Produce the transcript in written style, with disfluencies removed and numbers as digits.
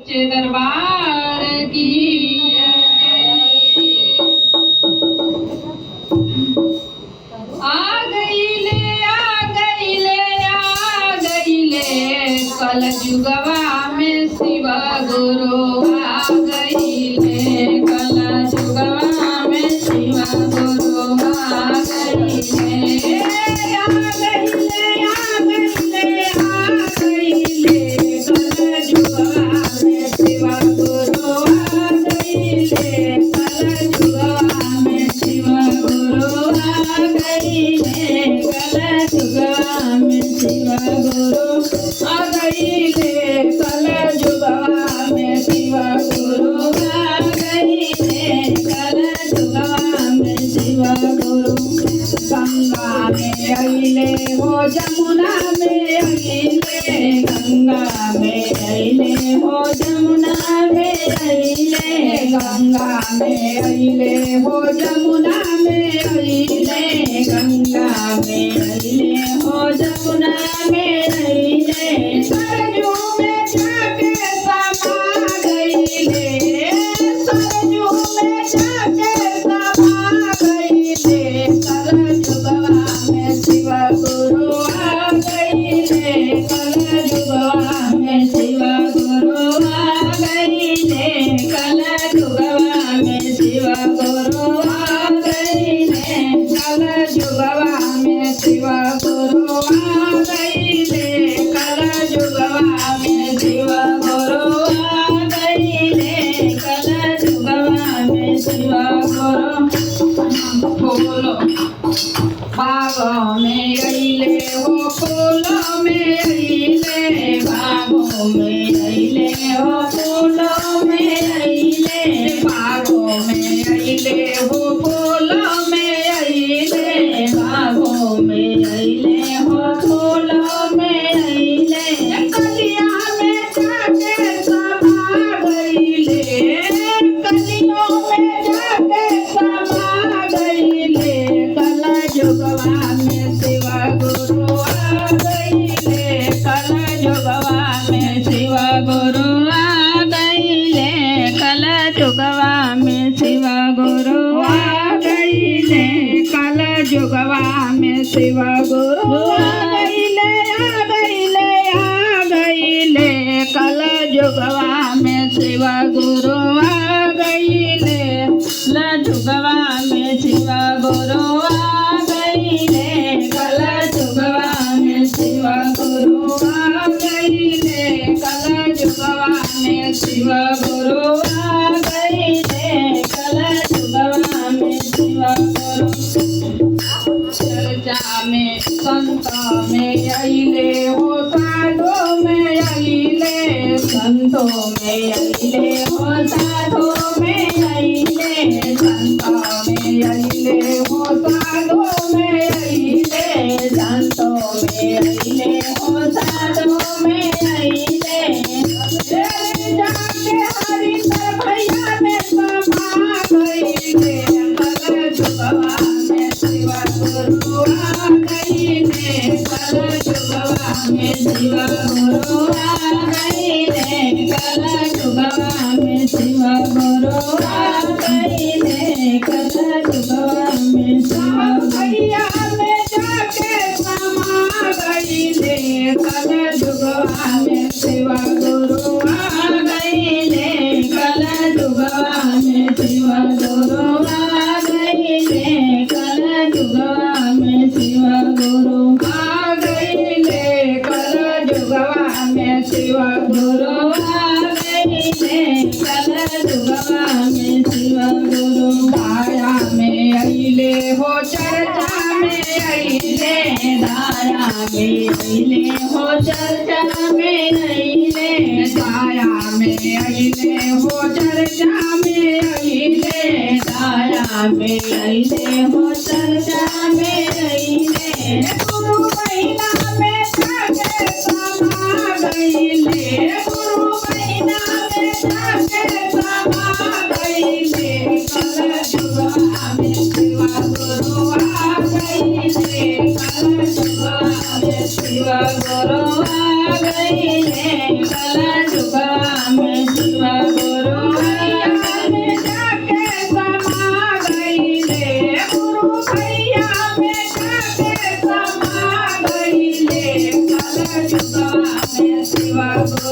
सच्चे दरबार की आ गई ले कल जुगवा में शिव गुरु आ गई ले कल जुगवा में शिव गुरु आ गई ले आ गई ले कल जुगवा में शिव गुरु आ गई ले कल जुगवा में शिव गुरु आ गई ले कल जुगवा में शिव गुरु आ गई ले कल जुगवा में शिव गुरु आ गई ले कल जुगवा में शिव गुरु गंगा में अइले हो जमुना में अइले गंगा में अइले हो जमुना में अइले गंगा में अइले हो जमुना में अइले गंगा में अइले हो जमुना में अइले सरजू में जाके समा गइले सरजू में जाके समा गइले कल जुगवा में शिव गुरु आ गइले कल जुगवा में शिव गुरु आ गइले कल जुगवा में शिव गुरु आ गइले कल जुगवा में शिव गुरु आ गइले कल जुगवा में शिव गुरु आ गइले कल जुगवा में शिव गुरु फूलो बागों में अइले हो फूलों में अइले बागों में अइले हो फूलों में अइले बागों में अइले हो फूलों में अइले बागों में अइले हो फूलों में अइले कलिया में जाके समा गइले कलियों में जाके समा गइले कल जुगवा में शिव गुरु आ गइले कल जुगवा में शिव गुरु आ गइले कल जुगवा में शिव गुरु आ गइले कल जुगवा में शिव गुरु आ गइले आ गइले आ गइले कल जुगवा में शिव गुरु आ गइले ल जुगवा में शिव गुरु आ गइले कल जुगवा में शिव गुरु आ गइले कल जुगवा में शिव गुरु आ गइले कल जुगवा में शिव गुरु चर्चा में संत में अइले हो साधो में अइले संतों में अइले हो साधो में अइले संतों में अइले हो साधो में अइले संतों में अइले हो साधो में अइले जाके हरि भैया में समा गइले कल जुगवा में शिव गुरु आ गइले कल जुगवा में शिव गुरु आ गइले कल जुगवा में शिव गुरु आ गइले कल जुगवा में शिव भैया में जाके समा गइले कल जुगवा में शिव गुरु आ गइले कल जुगवा में शिव गुरु आ गइले कल जुगवा में शिव गुरु आ गइले कल जुगवा में शिव गुरु आ गइले कल जुगवा में शिव गुरु दाया में अइले हो चर्चा में अइले दाया में अइले हो चर्चा में अइले दाया में अइले हो चर्चा में अइले दाया में अइले हो चर्चा में अइले गुरु महीना में जाके समा गइले गुरु महीना में जाके समा गइले कल जुगवा में शिव गुरु आ गइले कल जुगवा में शिव गुरु आ गइले कल जुगवा में સેવા